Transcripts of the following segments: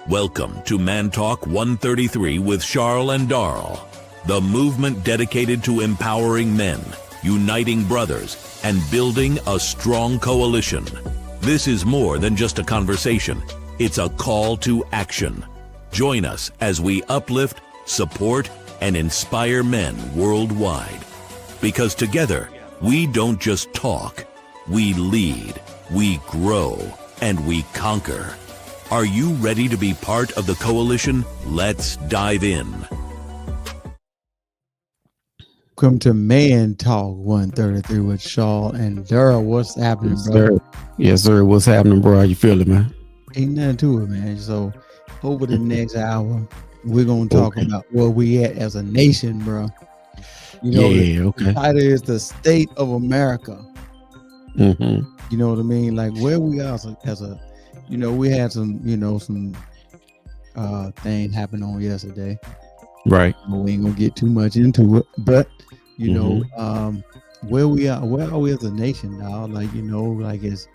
Welcome to Man Talk 133 with Charles and Darl, the movement dedicated to empowering men, uniting brothers, and building a strong coalition. This is more than just a conversation. It's a call to action. Join us as we uplift, support, and inspire men worldwide. Because together, we don't just talk, we lead, we grow, and we conquer. Are you ready to be part of the coalition? Let's dive in. Welcome to Man Talk 133 with Shaw and Daryl. What's happening, Yes, bro? sir. Yes, sir. What's happening, bro? How you feeling, man? Ain't nothing to it, man. So over the next hour, we're going to talk about where we at as a nation, bro. You know, the title is The State of America. Mm-hmm. You know what I mean? Like where we are as a you know, we had some thing happen on yesterday. Right. We ain't gonna get too much into it, but you know, where are we as a nation now? Like, you know, like as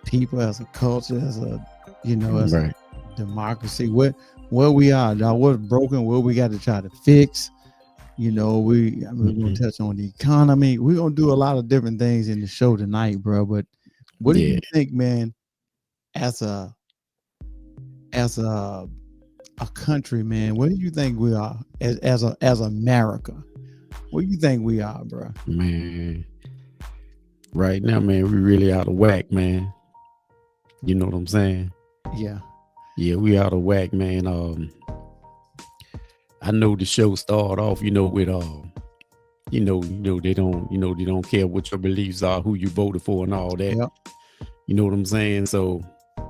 people, as a culture, as a as a democracy, where we are now, what's broken, where we got to try to fix. You know, we're gonna touch on the economy. We're gonna do a lot of different things in the show tonight, bro. But what do you think, man? As a country, man, what do you think we are as America? What do you think we are, bro? Man, right now, man, we really out of whack, man. You know what I'm saying? Yeah, we out of whack, man. I know the show started off, with they don't care what your beliefs are, who you voted for, and all that. Yep. You know what I'm saying? So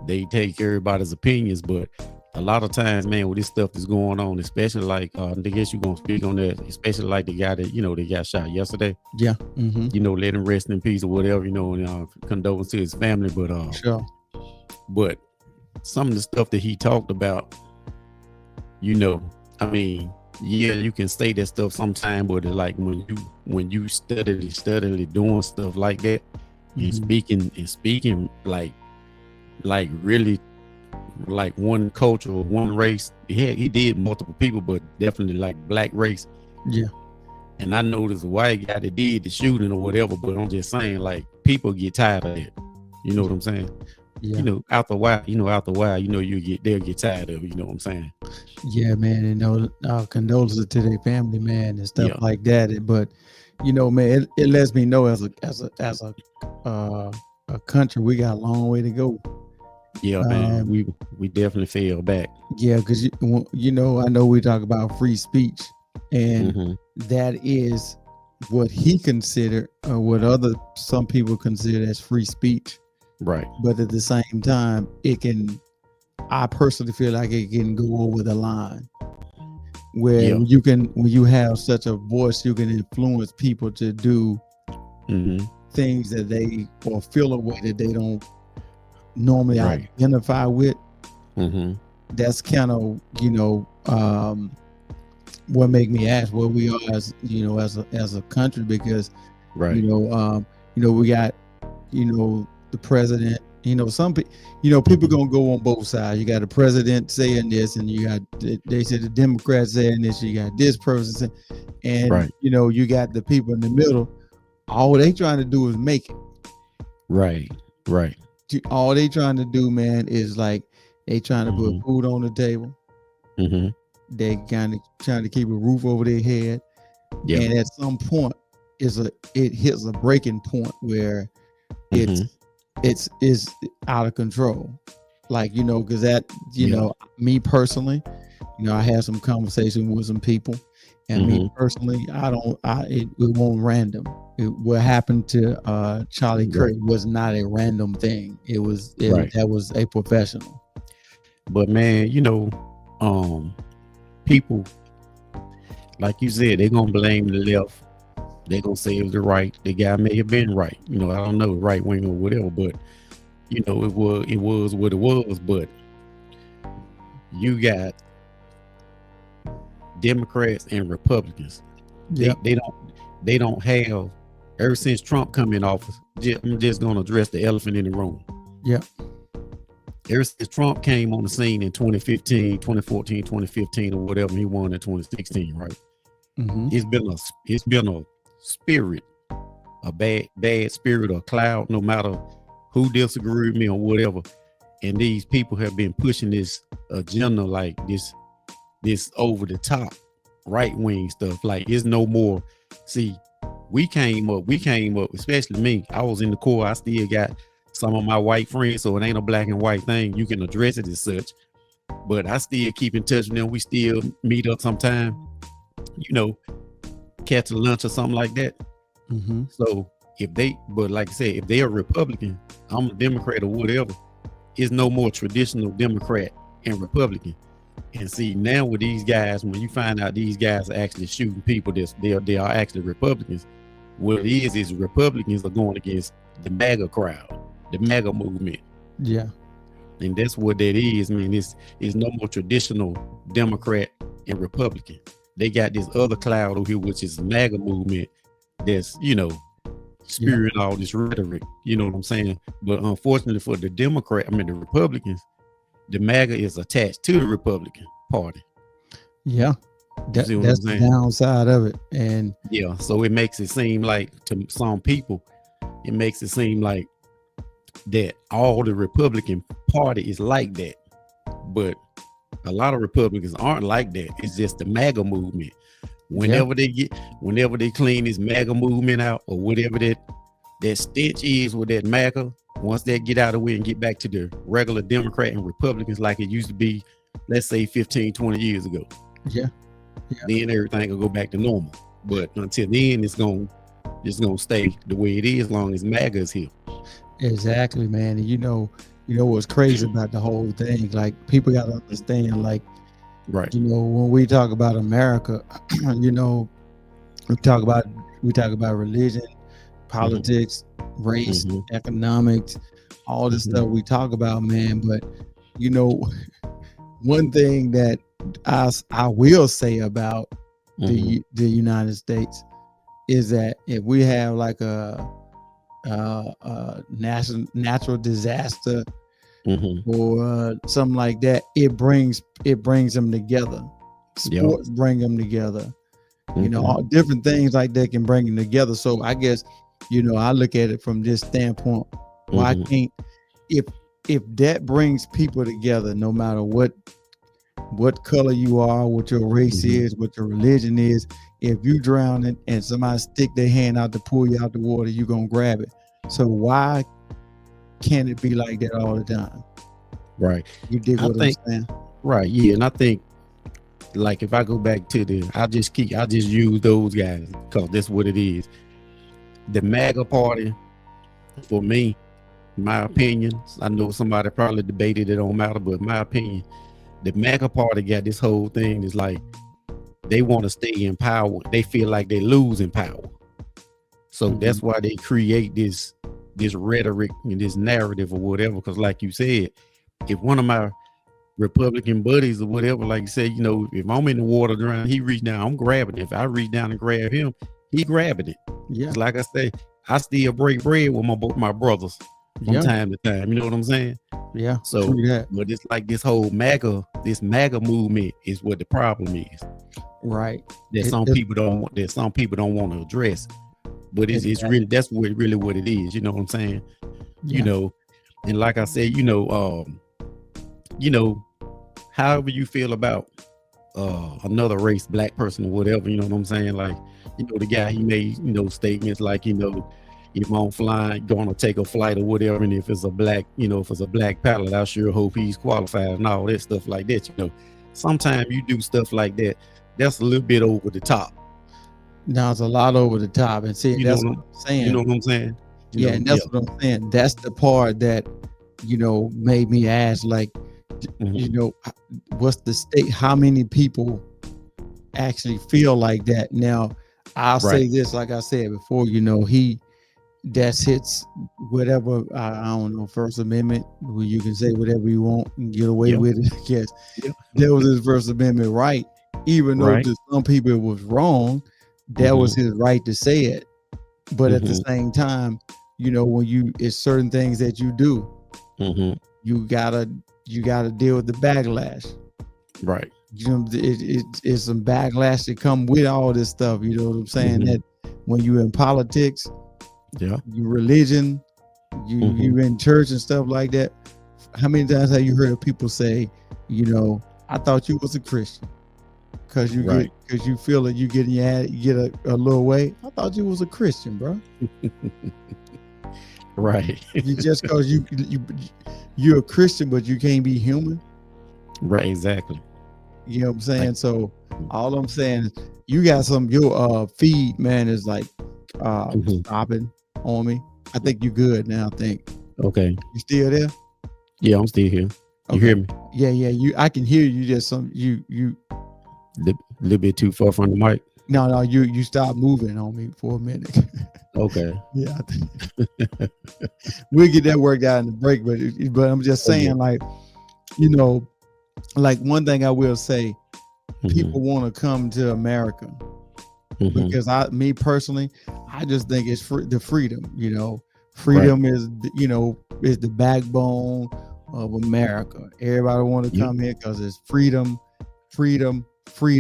they take everybody's opinions, but a lot of times, man, with this stuff that's going on, especially like I guess you're gonna speak on that, especially like the guy that they got shot yesterday. Yeah. Let him rest in peace or whatever, and condolence to his family. But sure. But some of the stuff that he talked about, I mean, yeah, you can say that stuff sometime, but like when you steadily doing stuff like that, and speaking like really like one culture or one race. He did multiple people, but definitely like black race. Yeah. And I know there's a white guy that did the shooting or whatever, but I'm just saying, like, people get tired of it. You know what I'm saying? Yeah. After a while, they'll get tired of it. You know what I'm saying? Yeah, man. And condolences to their family, man, and stuff like that. But man, it lets me know as a country, we got a long way to go. Yeah, man, we definitely fell back. Yeah, because I know we talk about free speech, and that is what he considered, or what some people consider as free speech. Right. But at the same time, I personally feel like it can go over the line, where when you have such a voice, you can influence people to do things that they, or feel a way that they don't normally identify with. That's kind of what make me ask where we are as a country, because we got the president. Some people gonna go on both sides. You got the president saying this, and they said the Democrats saying this. You got this person saying, and you got the people in the middle. All they trying to do is make it. Right. All they trying to do, man, is like they trying to put food on the table. They kind of trying to keep a roof over their head. Yeah. And at some point, it hits a breaking point where it's out of control. Like, because that, me personally, I had some conversation with some people, and me personally, it won't random. What happened to Charlie Kirk was not a random thing. That was a professional. But man, people, like you said, they're gonna blame the left. They're gonna say it was the right. The guy may have been right. I don't know, right wing or whatever, but it was what it was. But you got Democrats and Republicans. They don't have, ever since Trump come in office, I'm just gonna address the elephant in the room. Yeah. ever since Trump came on the scene in 2015, 2014, 2015, or whatever, he won in 2016, right? It's been a spirit, a bad spirit or cloud, no matter who disagree with me or whatever. And these people have been pushing this agenda, like this over the top right wing stuff. Like, it's no more. See, we came up, especially me. I was in the Corps. I still got some of my white friends, so it ain't a black and white thing. You can address it as such, but I still keep in touch with them. We still meet up sometime, catch a lunch or something like that. So but like I said, if they're a Republican, I'm a Democrat or whatever, it's no more traditional Democrat and Republican. And see, now with these guys, when you find out these guys are actually shooting people, they are actually Republicans. What it is Republicans are going against the MAGA crowd, the MAGA movement. Yeah. And that's what that is, man. It's no more traditional Democrat and Republican. They got this other cloud over here, which is the MAGA movement that's, spewing all this rhetoric, you know what I'm saying? But unfortunately for the the Republicans, the MAGA is attached to the Republican Party. Yeah. That's the downside of it. And yeah, so it makes it seem like, to some people, it makes it seem like that all the Republican Party is like that. But a lot of Republicans aren't like that. It's just the MAGA movement. Whenever they clean this MAGA movement out, or whatever that stench is with that MAGA, once they get out of the way and get back to the regular Democrat and Republicans like it used to be, let's say 15, 20 years ago. Yeah. Then everything will go back to normal. But until then, it's gonna stay the way it is as long as MAGA is here. Exactly, man. And you know what's crazy about the whole thing? Like, people gotta understand, like, right. When we talk about America, we talk about religion, politics, race, economics, all this stuff we talk about, man. But one thing that I will say about the United States is that if we have like a natural disaster or something like that, it brings them together. Sports bring them together. All different things like that can bring them together. So I guess I look at it from this standpoint. Why can't, if that brings people together, no matter what color you are, what your race is, what your religion is, if you drown it and somebody stick their hand out to pull you out the water, you're gonna grab it. So why can't it be like that all the time? Right. You dig what I'm saying? Right. Yeah. And I think, like, if I go back to I just use those guys because that's what it is. The MAGA party, for me, my opinion, I know somebody probably debated it, don't matter, but my opinion, the MAGA party got this whole thing is like, they want to stay in power. They feel like they're losing power. So that's why they create this rhetoric and this narrative or whatever. Because like you said, if one of my Republican buddies or whatever, like you said, if I'm in the water drowning, he reach down, I'm grabbing it. If I reach down and grab him, he grabbing it. Yeah. Like I say, I still break bread with my brothers from time to time. You know what I'm saying? Yeah. So, but it's like this whole MAGA movement is what the problem is. Right. That some people don't want to address. But it's really, that's really what it is. You know what I'm saying? Yeah. And like I said, however you feel about another race, black person or whatever, you know what I'm saying? Like, the guy, he made, statements like, if I'm flying, gonna take a flight or whatever, and if it's a black, pilot, I sure hope he's qualified and all that stuff like that. Sometimes you do stuff like that, that's a little bit over the top. Now it's a lot over the top, and see, that's what I'm saying. You know what I'm saying? And that's what I'm saying. That's the part that made me ask, like, what's the state? How many people actually feel like that? Now, I'll say this, like I said before, that's hits whatever, I don't know, First Amendment, where you can say whatever you want and get away with it. I guess that was his First Amendment right, even though to some people it was wrong. That was his right to say it. But at the same time, when it's certain things that you do, you gotta deal with the backlash. Right. You know, it's some backlash that come with all this stuff. You know what I'm saying? That when you in politics, yeah, you religion, you in church and stuff like that. How many times have you heard people say, you know, I thought you was a Christian because you feel that you get a little way. I thought you was a Christian, bro. Right. You just because you're a Christian, but you can't be human. Right. Exactly. You know what I'm saying? So all I'm saying is you got your feed, man, is like stopping on me. I think you good now. I think. Okay. You still there? Yeah, I'm still here. You hear me? Yeah. I can hear you. Just you little bit too far from the mic. No, you stopped moving on me for a minute. Okay. Yeah, I think we'll get that worked out in the break. But I'm just saying, like, you know, like one thing I will say, people want to come to America because me personally, I just think it's the freedom. You know, freedom is the backbone of America. Everybody want to come here because it's freedom. They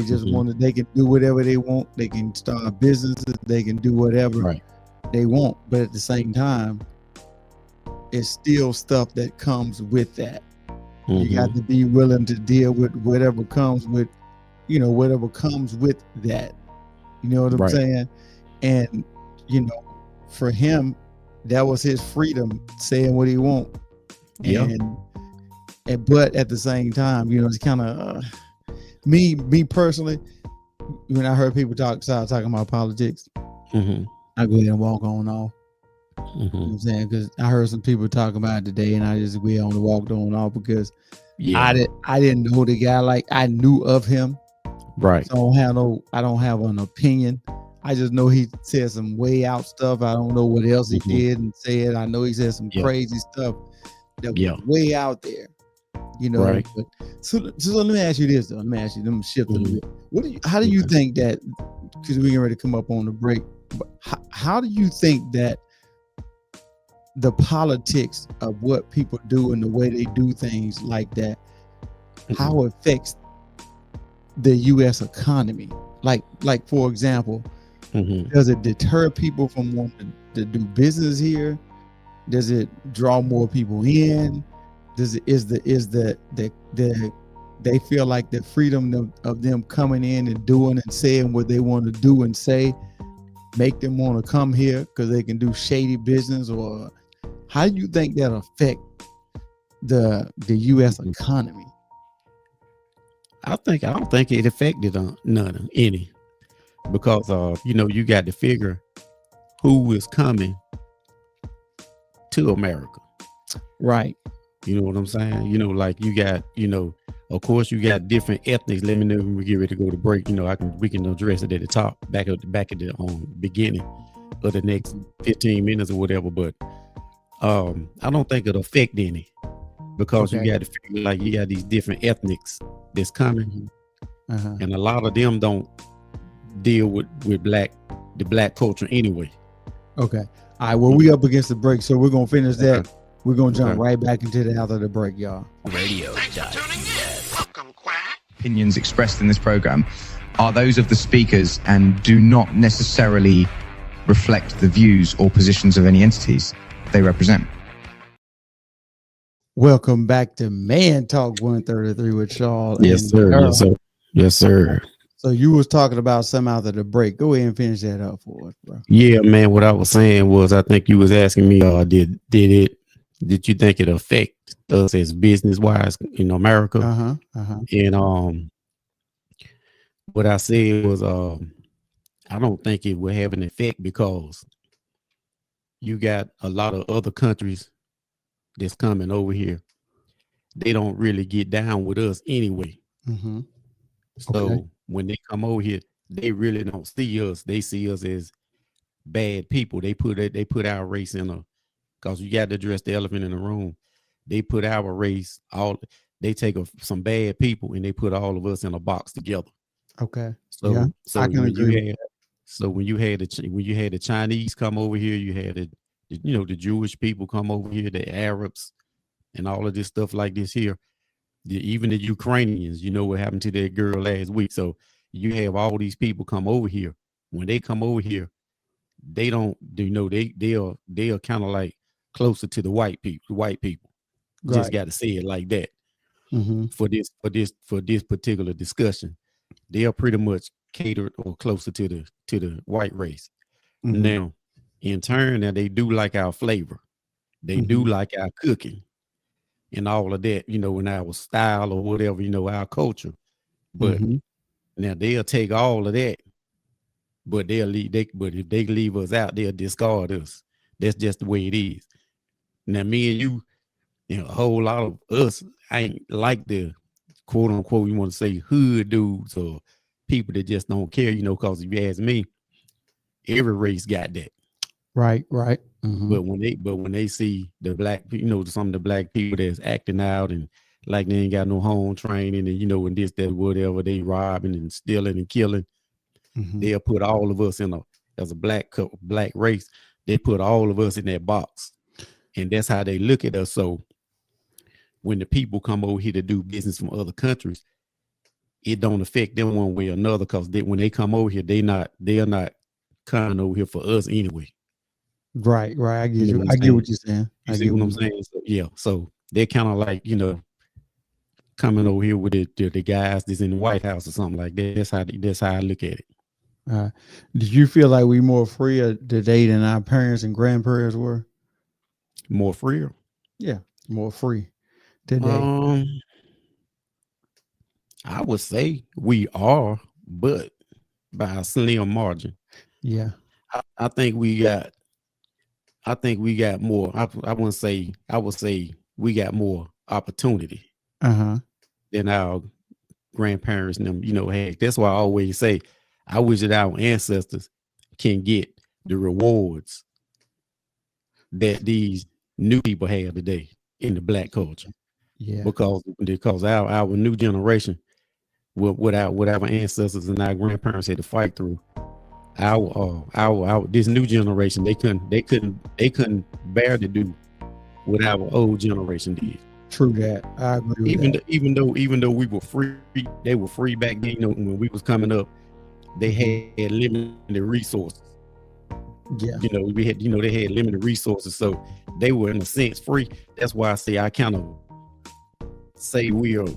just they can do whatever they want. They can start businesses. They can do whatever they want. But at the same time, it's still stuff that comes with that. You got to be willing to deal with whatever comes with that. You know what I'm saying? And, you know, for him, that was his freedom, saying what he want. Yeah. But at the same time, you know, it's kind of me personally, when I heard people start talking about politics, I go ahead and walk on off. You know what I'm saying? Because I heard some people talk about it today, and I just went on and walked on off because I didn't know the guy. Like, I knew of him, right? So I don't have an opinion. I just know he said some way out stuff. I don't know what else he did and said. I know he said some crazy stuff that was way out there. You know, but so let me ask you this though. Let me shift a little bit. How do you think that, because we're getting ready to come up on the break, but how do you think that the politics of what people do and the way they do things like that, how it affects the U.S. economy? Like for example, does it deter people from wanting to do business here? Does it draw more people in? They feel like the freedom of them coming in and doing and saying what they want to do and say make them want to come here because they can do shady business? Or how do you think that affect the U.S. economy? I don't think it affected none any, because you got to figure who is coming to America, right? You know what I'm saying? You know, like you got, of course you got different ethnics. Let me know when we get ready to go to break. You know, we can address it at the top, back at the beginning of the next 15 minutes or whatever. But I don't think it'll affect any, because you got to figure, like, you got these different ethnics that's coming, and a lot of them don't deal with the black culture anyway. Okay. All right. Well, we up against the break, so we're gonna finish that. We're gonna jump right back into the after the break, y'all. Radio. Opinions expressed in this program are those of the speakers and do not necessarily reflect the views or positions of any entities they represent. Welcome back to Man Talk 133 with Shaw. Yes, sir. Yes, sir. Yes, sir. So you was talking about some after the break. Go ahead and finish that up for us, bro. Yeah, man. What I was saying was, I think you was asking me, did you think it affect us as business wise in America? And what I said was, I don't think it will have an effect, because you got a lot of other countries that's coming over here. They don't really get down with us anyway. So when they come over here, they really don't see us. They see us as bad people. They put our race in because you got to address the elephant in the room. They put our race they take some bad people and they put all of us in a box together. Okay. So I can agree. When you had the Chinese come over here, you had the Jewish people come over here, the Arabs, and all of this stuff like this here. Even the Ukrainians, you know what happened to that girl last week. So you have all these people come over here. When they come over here, they don't, you know, they are kind of like closer to the white people. Right. Just got to say it like that. For this particular discussion, they are pretty much catered or closer to the white race. Now, in turn, now they do like our flavor, they do like our cooking and all of that, you know, in our style or whatever, you know, our culture. But now they'll take all of that, but they'll leave. But if they leave us out, they'll discard us. That's just the way it is. Now, me and you know, a whole lot of us ain't like the quote unquote, you want to say hood dudes or people that just don't care, you know, because if you ask me, every race got that. Right. But when they see the black, you know, some of the black people that's acting out and like they ain't got no home training and, you know, and this, that, whatever, they robbing and stealing and killing, they'll put all of us as a black race, they put all of us in that box. And that's how they look at us. So when the people come over here to do business from other countries, it don't affect them one way or another, because when they come over here, they're not coming over here for us anyway. Right. I get you. I get what you're saying. You see what I'm saying? So, yeah. So they're kind of like, you know, coming over here with the guys that's in the White House or something like that. That's how I look at it. Did you feel like we more free today than our parents and grandparents were? More freer? Yeah, more free today. I would say we are, but by a slim margin. Yeah. I think we got more. I would say we got more opportunity than our grandparents and them, you know, had. That's why I always say I wish that our ancestors can get the rewards that these new people have today in the black culture. Yeah. Because our new generation, what our ancestors and our grandparents had to fight through, our this new generation, they couldn't bear to do what our old generation did. True that. I agree with that. Even though we were free, they were free back then. You know, when we was coming up, they had limited resources. Yeah. You know, we had, you know, they had limited resources, so they were in a sense free. That's why I say I kind of say we are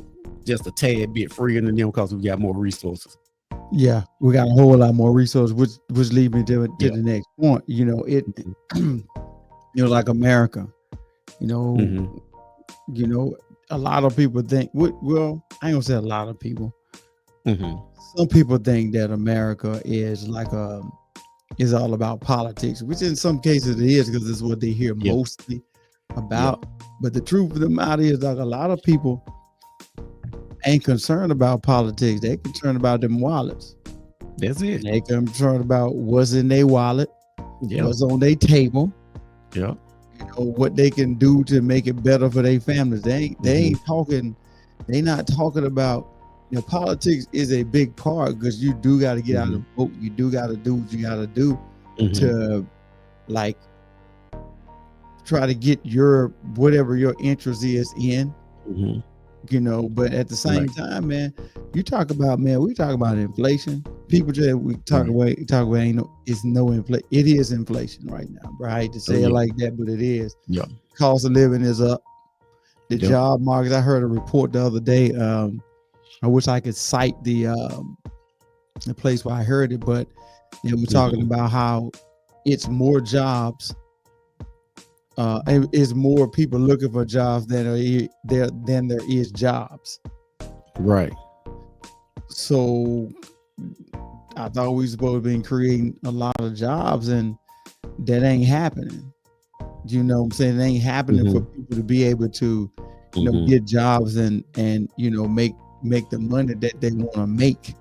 just a tad bit freer than them because we got more resources. Yeah, we got a whole lot more resources, which leads me to the next point. You know, you know, like America, you know, a lot of people think, well, I ain't gonna say a lot of people. Some people think that America is like is all about politics, which in some cases it is, because it's what they hear mostly about. But the truth of the matter is, like, a lot of people ain't concerned about politics. They concerned about them wallets. That's it. They concerned about what's in their wallet, what's on their table. Yeah. You know, what they can do to make it better for their families. They ain't talking. They not talking about. You know, politics is a big part, because you do got to get out of the vote. You do got to do what you got to do to, like, try to get your whatever your interest is in. You know, but at the same time, man, we talk about inflation. People just we talk about it's no inflation. It is inflation right now, bro. I hate to say it like that, but it is. Yeah, cost of living is up. The job market. I heard a report the other day. I wish I could cite the place where I heard it, but we're talking about how it's more jobs. It's more people looking for jobs than there is jobs. Right. So I thought we were supposed to be creating a lot of jobs, and that ain't happening. You know what I'm saying? It ain't happening for people to be able to, you know, get jobs and you know, make the money that they want to make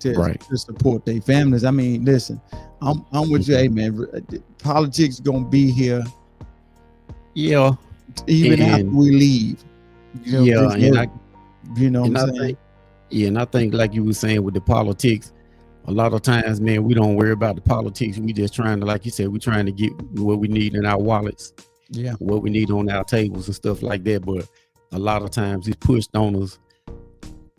to support their families. I mean, listen, I'm with you, hey man. Politics gonna be here. Yeah, even after we leave. You know, and I think like you were saying with the politics, a lot of times, man, we don't worry about the politics. We just trying to, like you said, we trying to get what we need in our wallets. Yeah. what we need on our tables and stuff like that. But a lot of times it's pushed on us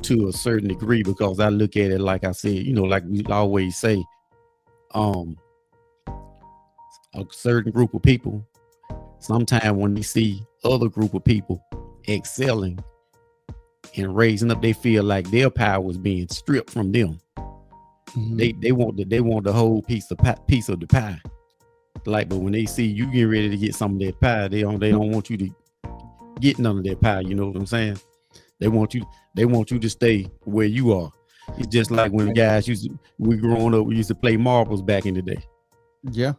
to a certain degree, because I look at it, like I said, like we always say, a certain group of people, sometimes when they see other group of people excelling and raising up, they feel like their power is being stripped from them. They want the whole piece of the pie. Like, but when they see you getting ready to get some of that pie, they don't want you to get none of that pie. You know what I'm saying? They want you to stay where you are. It's just like when the guys we growing up, we used to play marbles back in the day. Yeah.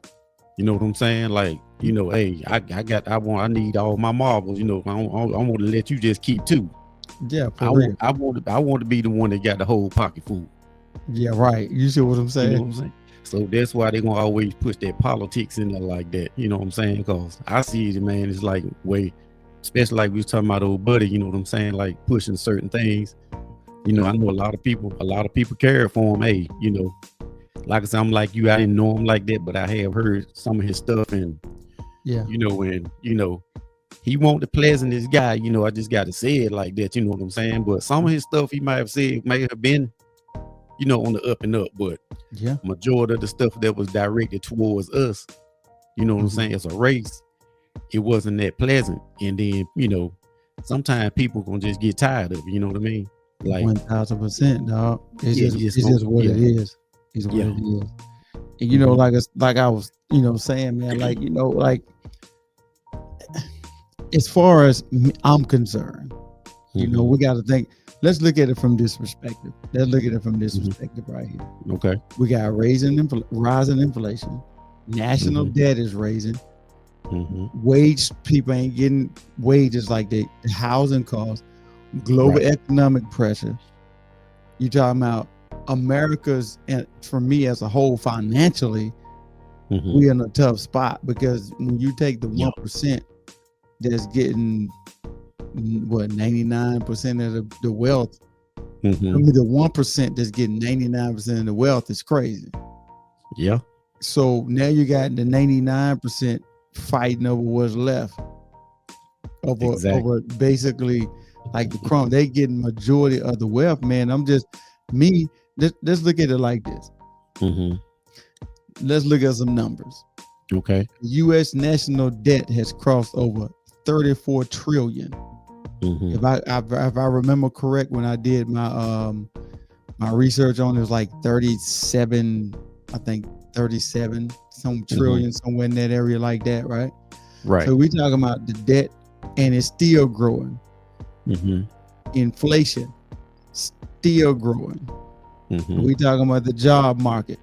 You know what I'm saying? Like, hey, I need all my marbles. I want to let you just keep two. Yeah. I want to be the one that got the whole pocket full. Yeah. Right. You see what I'm saying? You know what I'm saying? So that's why they're gonna always push their politics in there like that. You know what I'm saying? Because I see it, man. It's like especially like we was talking about old buddy. You know what I'm saying? Like pushing certain things. I know a lot of people care for him. Hey, like I said, I'm like you. I didn't know him like that, but I have heard some of his stuff, and yeah, he won't the pleasantest guy. I just got to say it like that. You know what I'm saying? But some of his stuff he might have said may have been, on the up and up, but yeah, majority of the stuff that was directed towards us, what I'm saying, as a race, it wasn't that pleasant. And then, sometimes people gonna just get tired of it. You know what I mean? Like 1000%, dog. It's just what it is. It's what it is. And like I was, saying, man, like as far as I'm concerned, we got to think. Let's look at it from this perspective. Perspective right here. Okay. We got rising inflation. National debt is raising. Wage, people ain't getting wages like the housing costs. Global economic pressure. You talking about America's, and for me as a whole, financially, we're in a tough spot, because when you take the 1% that's getting 99% of the wealth. I mean, the 1% that's getting 99% of the wealth is crazy. Yeah. So now you got the 99% fighting over what's left. Over basically like the crumb. They getting majority of the wealth, man. Let's look at it like this. Let's look at some numbers. Okay. U.S. national debt has crossed over 34 trillion. If I remember correct, when I did my my research on it, was like 37 some trillion, somewhere in that area like that, right? Right. So we talking about the debt, and it's still growing. Inflation still growing. We talking about the job market.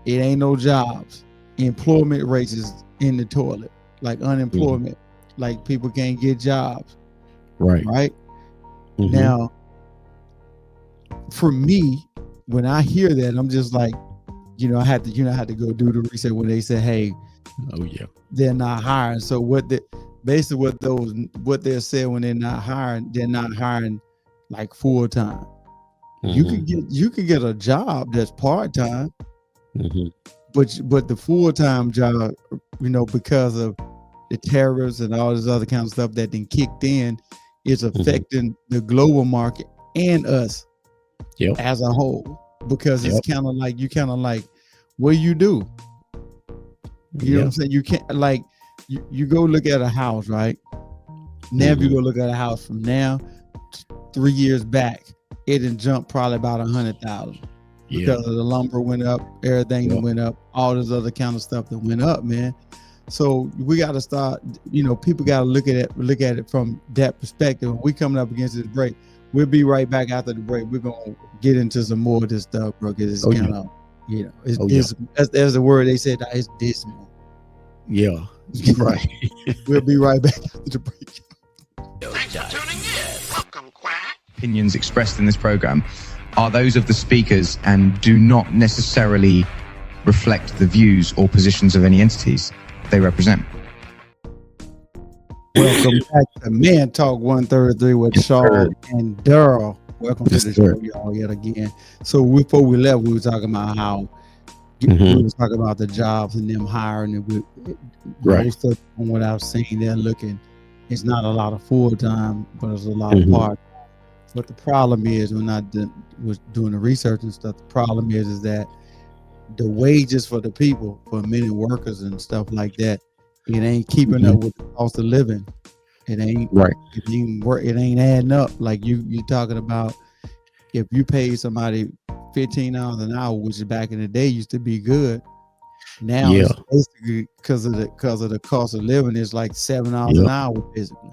It ain't no jobs. Employment rates is in the toilet, like unemployment, like people can't get jobs. Right. Now, for me, when I hear that, I'm just like, I had to go do the research when they say, hey, they're not hiring. So what they're saying when they're not hiring like full time. You could get a job that's part time, but the full time job, because of the tariffs and all this other kind of stuff that then kicked in, is affecting the global market and us as a whole, because it's kind of like what you do. You know what I'm saying? You can't, like, you go look at a house, right? Now if you go look at a house from now 3 years back, it done jumped probably about 100,000 because of the lumber went up, everything that went up, all this other kind of stuff that went up, man. So we got to start, people got to look at it from that perspective. We coming up against this break. We'll be right back after the break. We're going to get into some more of this stuff, bro, because it's kind of, it's there's a word they said, it's dismal. Yeah. Right. We'll be right back after the break. Thanks for tuning in. Welcome, Quack. Opinions expressed in this program are those of the speakers and do not necessarily reflect the views or positions of any entities they represent. Welcome back to Man Talk 133 with Shaw and Daryl. Welcome to the show, y'all, yet again. So before we left, we were talking about how We was talking about the jobs and them hiring. And most of from what I've seen, they're looking. It's not a lot of full time, but it's a lot of part. But the problem is, when I was doing the research and stuff, the problem is that the wages for the people, for many workers and stuff like that, it ain't keeping up with the cost of living. It ain't It ain't adding up. Like you're talking about, if you pay somebody $15 an hour, which back in the day used to be good. Now it's basically because of the cost of living, it's like $7 an hour basically.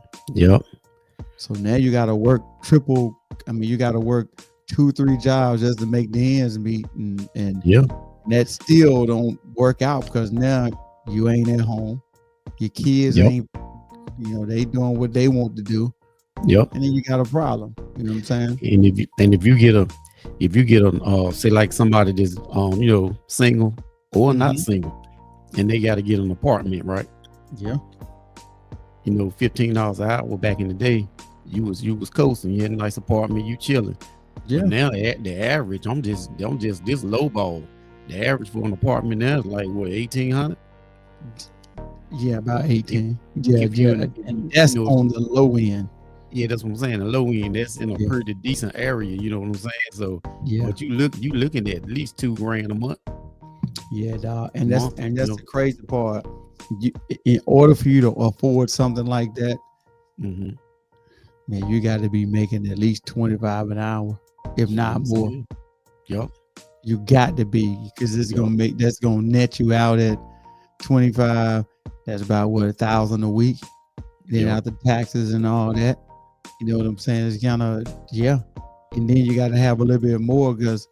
So now you got to work triple. I mean, you got to work 2-3 jobs just to make the ends meet, and that still don't work out because now you ain't at home. Your kids ain't, they doing what they want to do. And then you got a problem. You know what I'm saying? And if you get a say like somebody that's single or not single, and they got to get an apartment, right? $15 an hour back in the day, you was coasting. You had a nice apartment, you chilling. But now at the average, I'm just this low ball. The average for an apartment now is like what, 1,800? Yeah, about 18. And that's on the low end. Yeah, that's what I'm saying. The low end, that's in a pretty decent area. You know what I'm saying? So, but you looking at least $2,000 a month. Yeah, dog. And that's the crazy part. In order for you to afford something like that, man, you got to be making at least $25 an hour, if not more. You got to be, because it's that's gonna net you out at 25. That's about what, $1,000 a week. Then after taxes and all that, you know what I'm saying? It's kind of and then you got to have a little bit more, because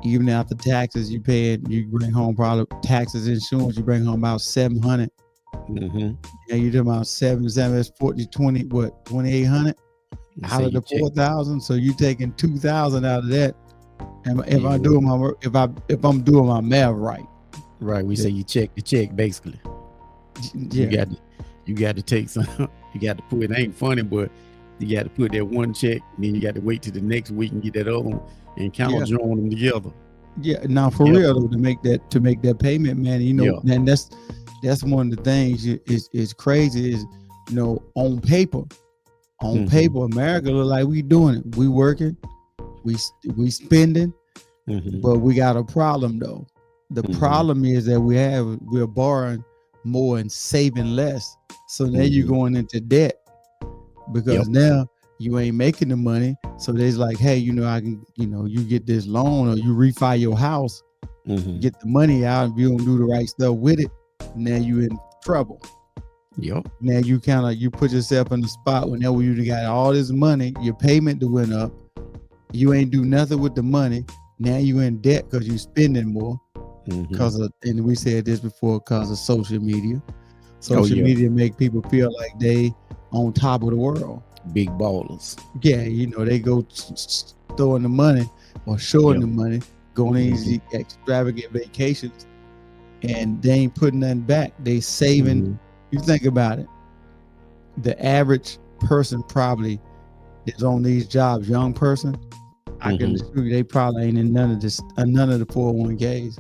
even after taxes, you bring home probably taxes, insurance, you bring home about $700. Yeah, you're talking about 7, that's 40, 20, what, 2,800 out of the 4,000. So you taking 2,000 out of that. And if I'm doing my math right. Right, we say you check the check basically. You got to take some. You got to put. It ain't funny, but you got to put that one check, and then you got to wait till the next week and get that other one, and count join them together. Yeah, now for real though, to make that payment, man. And that's one of the things is crazy. Is on paper, America look like we doing it. We working, we spending, but we got a problem though. The problem is that we're borrowing more and saving less. So now you're going into debt because now you ain't making the money. So there's like, hey, I can, you get this loan or you refi your house, get the money out. If you don't do the right stuff with it, now you in trouble. Now you put yourself in the spot whenever you got all this money, your payment went up. You ain't do nothing with the money. Now you in debt because you spending more. Because of, and we said this before, because of social media. Social media make people feel like they on top of the world. Big ballers. Yeah, they go throwing the money or showing the money, going on these extravagant vacations, and they ain't putting nothing back. They saving. You think about it. The average person probably is on these jobs. Young person, I can assure you, they probably ain't in none of the 401ks.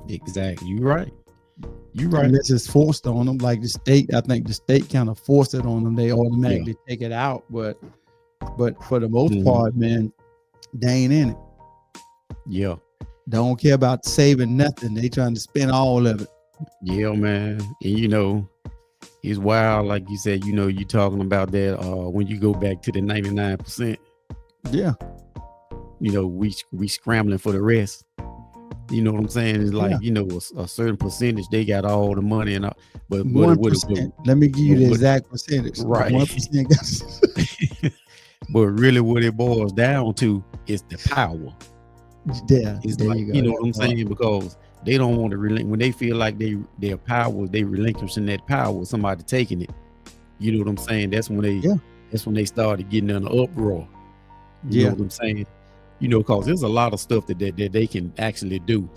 Exactly. You're right. Unless it's forced on them, like the state. I think the state kind of forced it on them. They automatically take it out. But for the most part, man, they ain't in it. Yeah. Don't care about saving nothing. They trying to spend all of it. Yeah, man. And it's wild. Like you said, you talking about that when you go back to the 99%. Yeah. We scrambling for the rest. You know what I'm saying? It's like, a certain percentage, they got all the money and all, but 1%. Let me give you the exact percentage. Right. 1%. But really what it boils down to is the power. Yeah. It's like, you know what I'm saying? Because they don't want to when they feel like their power, they relinquishing that power, somebody taking it. You know what I'm saying? That's when they started getting in an uproar. You know what I'm saying? Because there's a lot of stuff that they can actually do.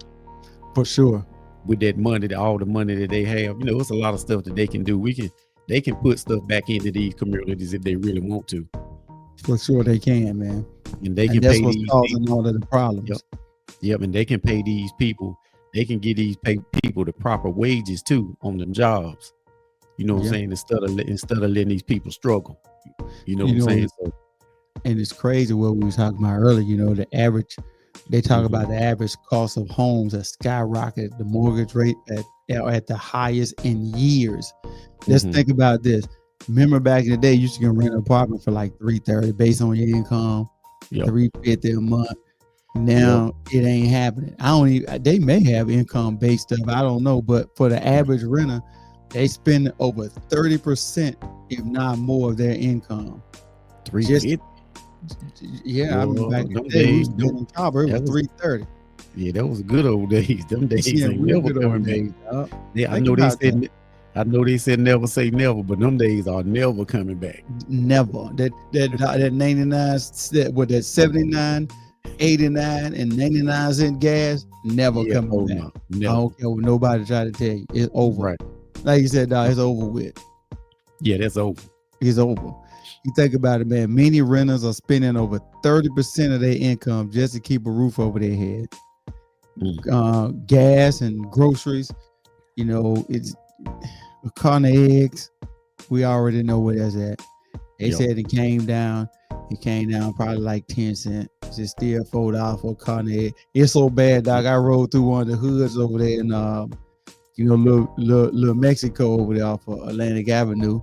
For sure. With that money, all the money that they have, it's a lot of stuff that they can do. They can put stuff back into these communities if they really want to. For sure they can, man. And they can that's pay what's these causing people. all of the problems. Yep. And they can pay these people they can get these people the proper wages too on them jobs. You know what I'm saying? Instead of letting these people struggle. You know what I'm saying? So, and it's crazy what we were talking about earlier. You know, the average. They talk about the average cost of homes that skyrocketed, the mortgage rate at the highest in years. Let's think about this. Remember back in the day, you used to get rent an apartment for like $330 based on your income, $350 a month. Now it ain't happening. They may have income based stuff, I don't know, but for the average renter, they spend over 30%, if not more, of their income. $350. I mean, back in the day, we was on top of it was $330. Yeah, that was good old days. Them days ain't never coming back. Yeah, I know they said never say never, but them days are never coming back. Never. That 99, with that 79, 89, and 99 cent gas, never coming back. No, never. I don't care what nobody try to tell you. It's over. Right. Like you said, dog, it's over with. Yeah, that's over. It's over. You think about it, man. Many renters are spending over 30% of their income just to keep a roof over their head. Gas and groceries, you know, it's a carton of eggs. We already know where that's at. They said it came down. It came down probably like 10 cents. It's still $4 for a carton of eggs. It's so bad, dog. I rode through one of the hoods over there in, little Mexico over there off of Atlantic Avenue.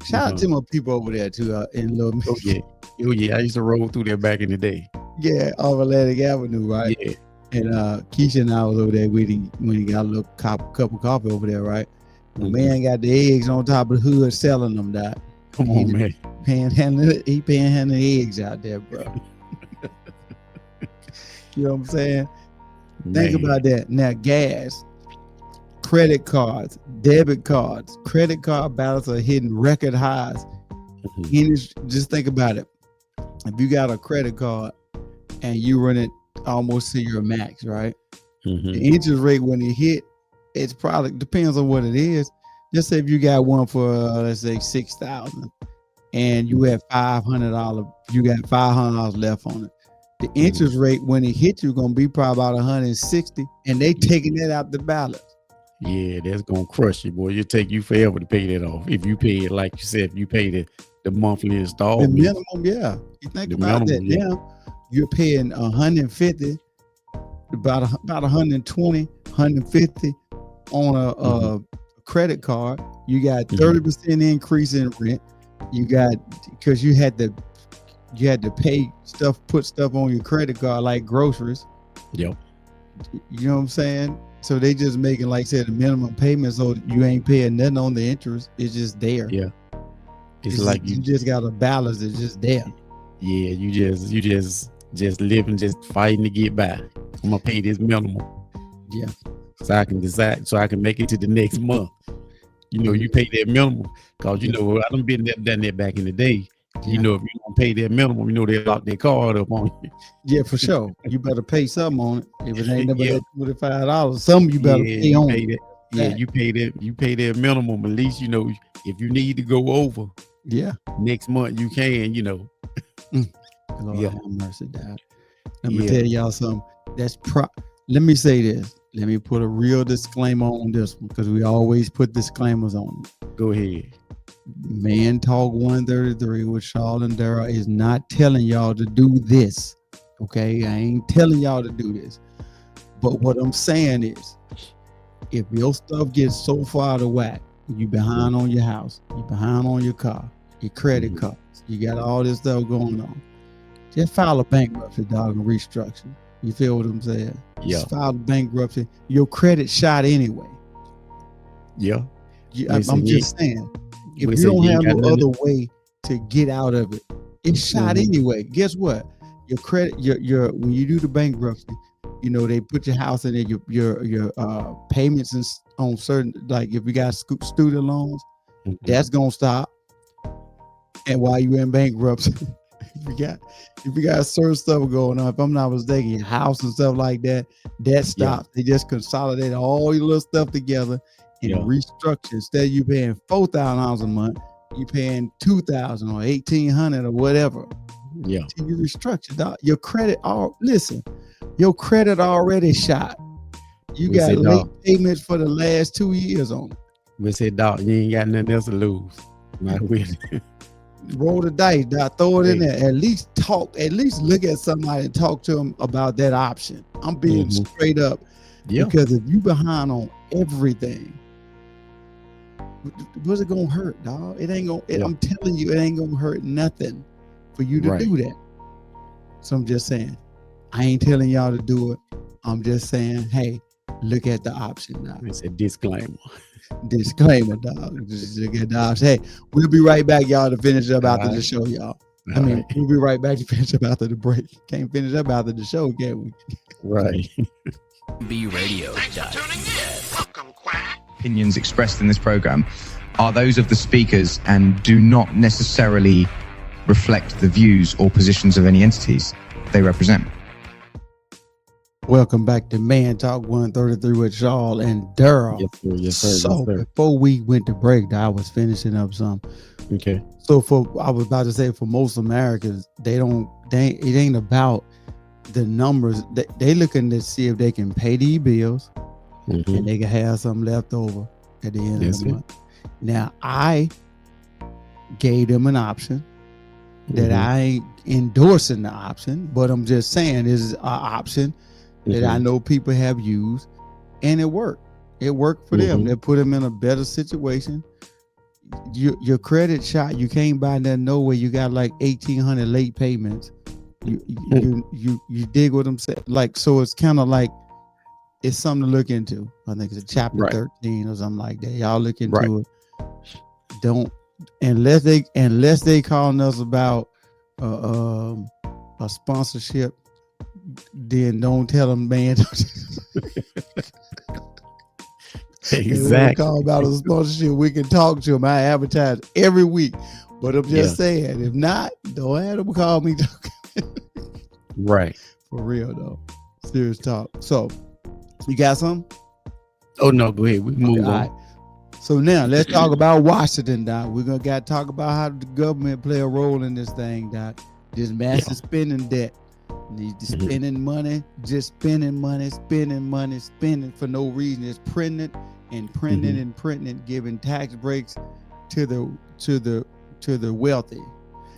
Shout out to my people over there too in Little Mexico. Oh yeah, I used to roll through there back in the day. Yeah, off Atlantic Avenue, right? Yeah. And Keisha and I was over there when he got a little cup of coffee over there, right? The man got the eggs on top of the hood selling them, dog. Come on, man. Panhandling eggs out there, bro. You know what I'm saying? Man. Think about that. Now, gas, credit cards, debit cards, credit card balance are hitting record highs. Just think about it. If you got a credit card and you run it almost to your max, right? The interest rate when it hit, it's probably depends on what it is. Just say if you got one for let's say $6,000 and you had $500, you got $500 left on it. The interest rate when it hits you gonna be probably about 160, and they taking that out the balance. Yeah, that's gonna crush you, boy. It'll take you forever to pay that off. If you pay it, like you said, if you pay the monthly installment. The minimum, yeah. You think about that now, you're paying 150, about 120, 150 on a credit card. You got 30% increase in rent. You got because you had to pay stuff, put stuff on your credit card like groceries. Yep. You know what I'm saying? So they just making, like I said, the minimum payment, so you ain't paying nothing on the interest. It's just there. Yeah. It's like you just got a balance. It's just there. Yeah, you just living, just fighting to get by. I'm gonna pay this minimum. Yeah. So I can decide, so I can make it to the next month. You know, you pay that minimum because, you know, I done been there, done that back in the day. You know, if you don't pay that minimum, you know, they lock their card up on you. Yeah, for sure. You better pay something on it. If it ain't never that $25, something you better pay on it. Yeah, you pay that minimum. At least, you know, if you need to go over, next month you can, you know. Lord have mercy, dad. Let me tell y'all something. Let me say this. Let me put a real disclaimer on this one, because we always put disclaimers on it. Go ahead. Man Talk 133 with Charles and Dara is not telling y'all to do this. Okay, I ain't telling y'all to do this. But what I'm saying is, if your stuff gets so far out of whack, you behind on your house, you behind on your car, your credit cards, you got all this stuff going on, just file a bankruptcy, dog, and restructure. You feel what I'm saying? Yeah. Just file a bankruptcy. Your credit shot anyway. Yeah. I'm just saying. If you don't have no other way to get out of it, it's shot anyway. Guess what? Your credit, your when you do the bankruptcy, you know, they put your house in there, your payments on certain, like if you got student loans, that's gonna stop. And while you're in bankruptcy, if you got certain stuff going on, if I'm not mistaken, your house and stuff like that, that stops. They just consolidate all your little stuff together and restructure. Instead of you paying $4,000 a month, you paying $2,000 or $1,800 or whatever. Yeah. Till you restructure, dog. Your credit, your credit already shot. You We got said, late dog. payments for the last 2 years on it. We said, dog, you ain't got nothing else to lose. Not with it. Roll the dice, dog, throw it in Hey. there. At least look at somebody and talk to them about that option. I'm being straight up. Yeah. Because if you behind on everything, what's it gonna hurt, dog? It ain't gonna. I'm telling you, it ain't gonna hurt nothing for you to do that. So I'm just saying, I ain't telling y'all to do it. I'm just saying, hey, look at the option now. It's a disclaimer. Disclaimer, dog. Just look at the option. Hey, we'll be right back, y'all, to finish up after the show, y'all. We'll be right back to finish up after the break. Can't finish up after the show, can we? Right. B Radio. Thanks for tuning in. Welcome, Quack. Opinions expressed in this program are those of the speakers and do not necessarily reflect the views or positions of any entities they represent. Welcome back to Man Talk 133 with Charles and Daryl. Yes, sir. So before we went to break, I was finishing up some. Okay. So I was about to say, for most Americans, it ain't about the numbers. They looking to see if they can pay these bills and they can have some left over at the end of the month. Now, I gave them an option that I ain't endorsing the option, but I'm just saying this is an option that I know people have used, and it worked. It worked for them. They put them in a better situation. Your credit shot, you can't buy nothing nowhere. You got like 1,800 late payments. You dig what I'm saying? Like, so it's kind of like, it's something to look into. I think it's a chapter 13 or something like that. Y'all look into it. Don't, unless they calling us about a sponsorship, then don't tell them, man. Exactly. Call about a sponsorship, we can talk to them. I advertise every week, but I'm just saying, if not, don't have them call me. Right. For real though. Serious talk. So you got some? Oh no, go ahead. We can move on. Right. So now let's talk about Washington, Doc. We're gonna got to talk about how the government play a role in this thing, Doc. This massive spending debt. Spending money, just spending money, spending for no reason. It's printing and printing and printing, giving tax breaks to the wealthy.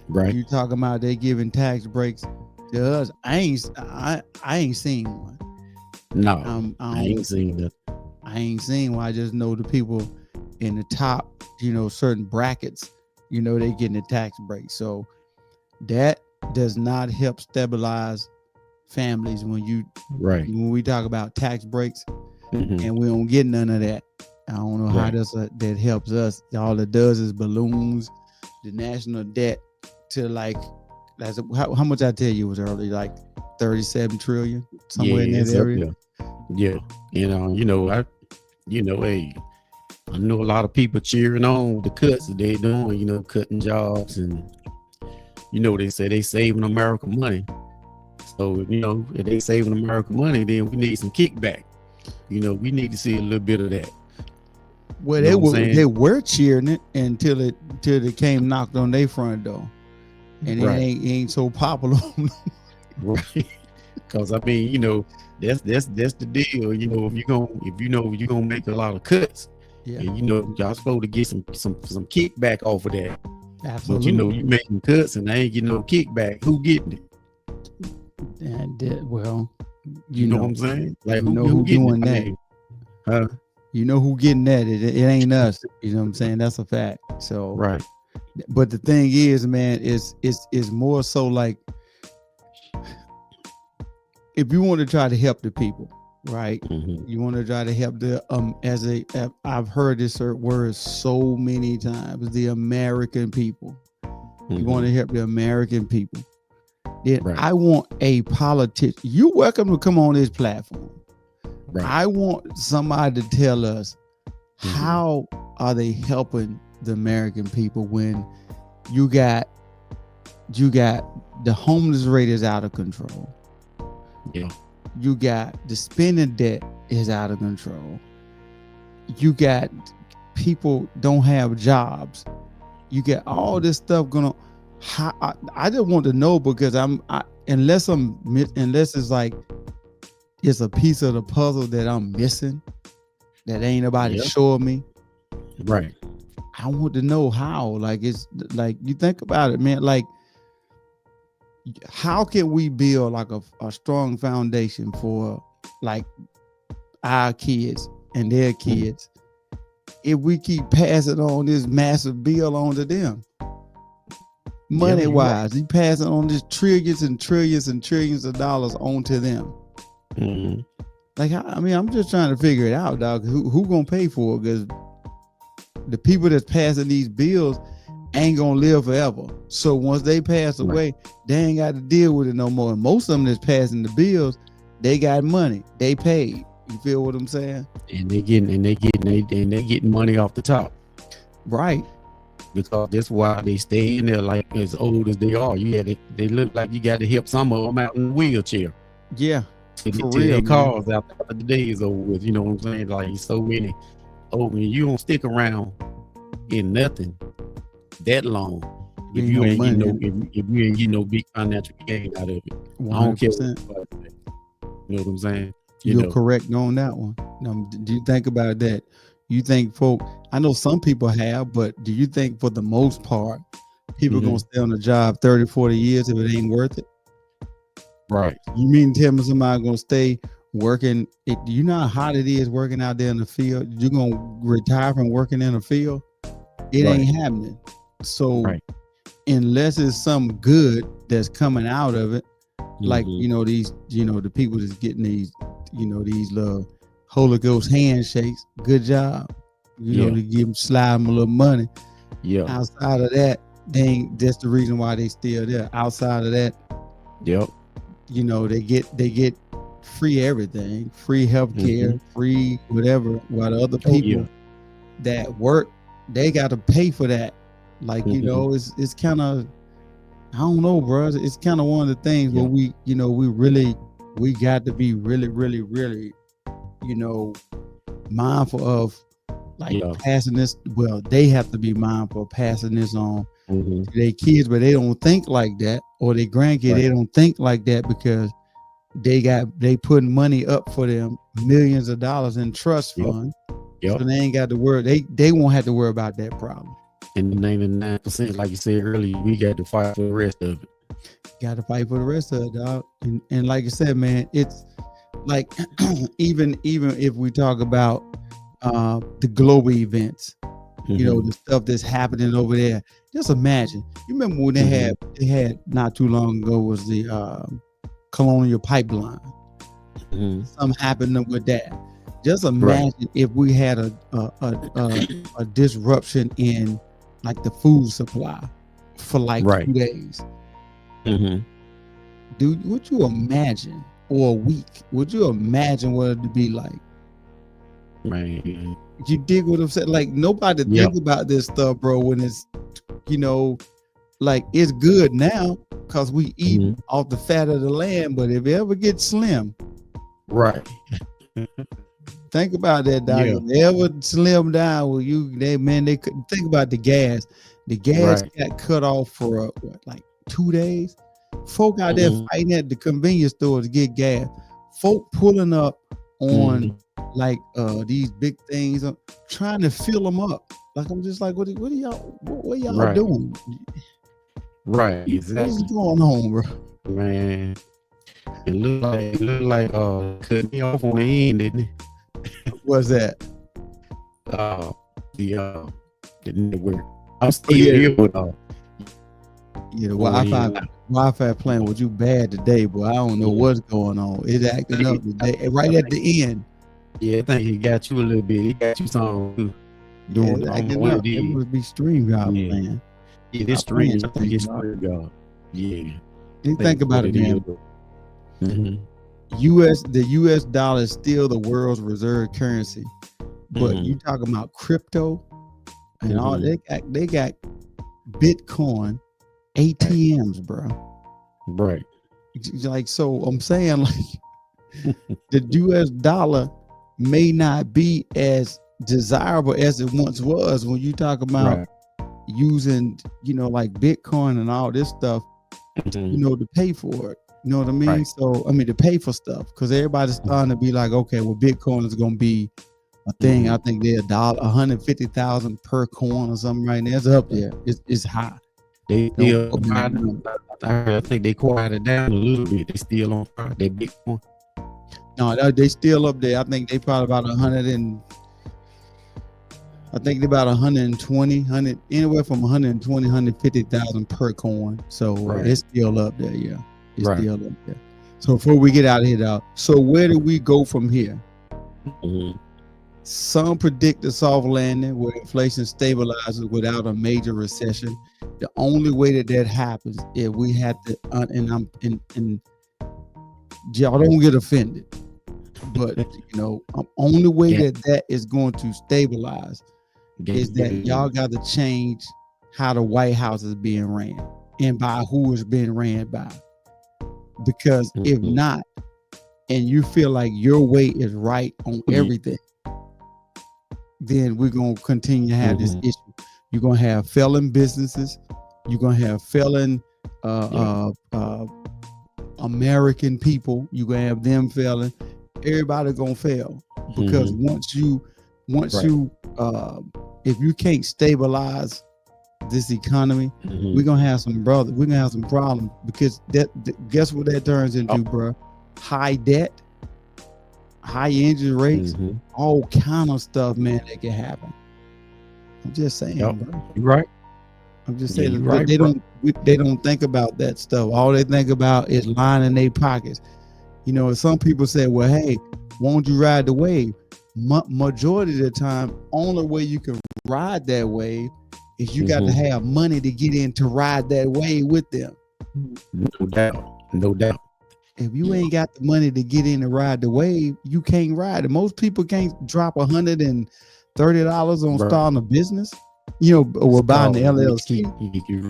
Right. You talking about they giving tax breaks to us? I ain't seen one. No, I ain't seen that. I ain't seen one. I just know the people in the top, certain brackets, they getting the tax break. So that does not help stabilize families when we talk about tax breaks and we don't get none of that. I don't know how that helps us. All it does is balloons the national debt to how much I tell you was early, like 37 trillion, somewhere in that area. Yeah. Hey, I know a lot of people cheering on the cuts that they're doing, cutting jobs, and they say they saving America money. So, if they saving America money, then we need some kickback. We need to see a little bit of that. Well, they were cheering it until it came knocked on their front door, and it ain't so popular. Right. Because that's the deal. If you're gonna make a lot of cuts, and y'all supposed to get some kickback off of that. Absolutely. But you making cuts and I ain't getting no kickback. Who getting it? Well, you know what I'm saying? Like who doing that? Huh? You know who getting that? It ain't us. You know what I'm saying? That's a fact. So right. But the thing is, man, it's more so like, if you want to try to help the people, right? You want to try to help I've heard this word so many times, the American people. You want to help the American people. Then I want a politician. You're welcome to come on this platform. Right. I want somebody to tell us how are they helping the American people when you got the homeless rate is out of control. Yeah. You got the spending debt is out of control. You got people don't have jobs. You get all this stuff going on. I just want to know, because unless it's like, it's a piece of the puzzle that I'm missing, that ain't nobody showing me. Right. I want to know how. Like, it's like, you think about it, man. Like, how can we build like a strong foundation for like our kids and their kids if we keep passing on this massive bill on to them? Money wise, you passing on this trillions and trillions and trillions of dollars onto them. Like, I mean, I'm just trying to figure it out, dog. Who gonna pay for it? Because the people that's passing these bills ain't gonna live forever. So once they pass away, they ain't got to deal with it no more. And most of them that's passing the bills, they got money, they paid. You feel what I'm saying? And they getting money off the top, right? Because that's why they stay in there like as old as they are. They look like you got to help some of them out in a wheelchair. Yeah, for real. Their cars after the day is over with. You know what I'm saying? Like, so many. Oh, man, you don't stick around in nothing that long if you ain't getting no big financial gain out of it. 100%. I don't care. You know what I'm saying? You're correct on that one. Now, do you think about that? You think I know some people have, but do you think for the most part, people gonna stay on the job 30, 40 years if it ain't worth it? Right. You mean tell me somebody gonna stay working? You know how hot it is working out there in the field? You're gonna retire from working in the field? It ain't happening. So unless it's some good that's coming out of it, like, the people that's getting these, these little Holy Ghost handshakes, good job. To give them, slide them a little money. Yeah. Outside of that, that's the reason why they still there. Outside of that, they get free everything, free healthcare, free whatever. While the other people that work, they got to pay for that. Like, it's kind of, I don't know, bro. It's kind of one of the things where we got to be really, really, really, mindful of, like, passing this. Well, they have to be mindful of passing this on to their kids, but they don't think like that, or their grandkids. They don't think like that because they putting money up for them, millions of dollars in trust fund. So they ain't got to worry. They won't have to worry about that problem. And the 99%, like you said earlier, we got to fight for the rest of it. Got to fight for the rest of it, dog. And like you said, man, it's like even if we talk about the global events, the stuff that's happening over there. Just imagine. You remember when they had not too long ago was the Colonial Pipeline. Something happened with that. Just imagine if we had a disruption in like the food supply for like 2 days. Dude, would you imagine, or a week, would you imagine what it'd be like? Man, you dig what I'm saying? Like, nobody think about this stuff, bro, when it's, like, it's good now because we eat off the fat of the land, but if it ever gets slim, think about that, dog. If they ever slim down, they couldn't think about the gas. The gas got cut off for like 2 days. Folk out there fighting at the convenience store to get gas. Folk pulling up on like these big things, trying to fill them up. Like, I'm just like, what are y'all doing? Right, exactly. What's going on, bro? Man, it looked like cut me off on the end, didn't it? What's that? The network. I'm still here with the Wi-Fi playing with you bad today, boy. I don't know what's going on. It's acting up today, right at the end. Yeah, I think he got you a little bit. He got you something. It must be stream God, man. Yeah, this stream God. Yeah. You think about it, man. The US dollar is still the world's reserve currency, but you talking about crypto and all, they got Bitcoin ATMs, bro. Right. Like, so I'm saying, like, the US dollar may not be as desirable as it once was when you talk about using, like Bitcoin and all this stuff, to pay for it. You know what I mean? Right. So, I mean, to pay for stuff, because everybody's starting to be like, okay, well, Bitcoin is going to be a thing. I think they're $150,000 per coin or something right now. It's up there. It's high. They still, I think they quieted down a little bit. They still on fire. They Bitcoin. No, they still up there. I think they probably about 120, anywhere from 120, 150,000 per coin. So it's still up there. Yeah, it's still up there. So before we get out of here, dog, so where do we go from here? Some predict a soft landing where inflation stabilizes without a major recession. The only way that happens is we have to, and y'all don't get offended, but only way that is going to stabilize is that y'all got to change how the White House is being ran and by who is being ran by. Because if not, and you feel like your way is right on everything, then we're going to continue to have this issue. You're going to have failing businesses. You're going to have failing American people. You're going to have them failing. Everybody going to fail because once you if you can't stabilize this economy, we're going to have some problems because guess what that turns into, bro? High debt, high interest rates, all kind of stuff, man, that can happen. I'm just saying, bro. You're right. I'm just saying they don't think about that stuff. All they think about is lining their pockets. Some people say, well, hey, won't you ride the wave? Majority of the time, only way you can ride that wave is you got to have money to get in to ride that wave with them. No doubt. If you ain't got the money to get in to ride the wave, you can't ride it. Most people can't drop $130 on starting a business, or buying the LLC.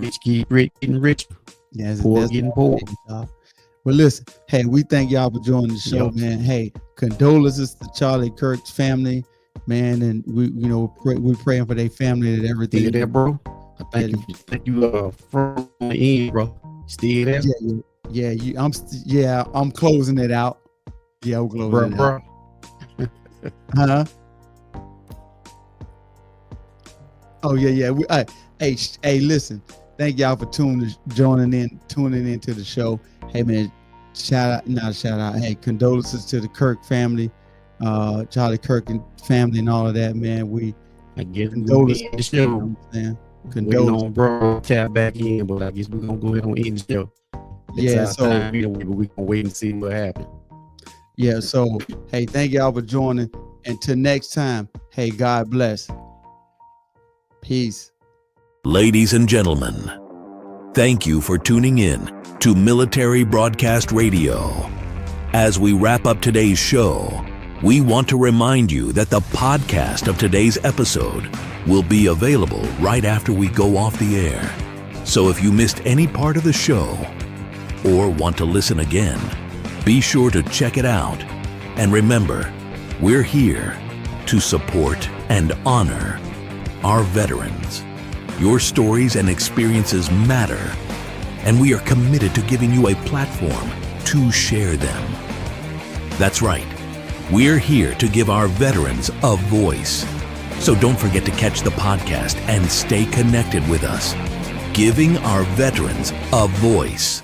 Rich keep getting rich. Yeah, poor getting poor. Well, listen, hey, we thank y'all for joining the show, man. Hey, condolences to Charlie Kirk's family, man, and we're praying for their family and everything. Still there, bro? Thank you from the end, bro. Still there? I'm closing it out. Yeah, I'm closing it out. Huh? Oh yeah. Hey, listen. Thank y'all for tuning into the show. Hey man, hey, condolences to the Kirk family, Charlie Kirk and family and all of that, man. I guess condolences. The show. Condolences. Bro, tap back in, but I guess we're gonna go ahead and end the show. We're gonna wait and see what happens. Yeah, so hey, thank y'all for joining. Until next time, hey, God bless. Peace. Ladies and gentlemen, thank you for tuning in to Military Broadcast Radio. As we wrap up today's show, we want to remind you that the podcast of today's episode will be available right after we go off the air. So if you missed any part of the show or want to listen again, be sure to check it out. And remember, we're here to support and honor our veterans. Your stories and experiences matter, and we are committed to giving you a platform to share them. That's right. We're here to give our veterans a voice. So don't forget to catch the podcast and stay connected with us. Giving our veterans a voice.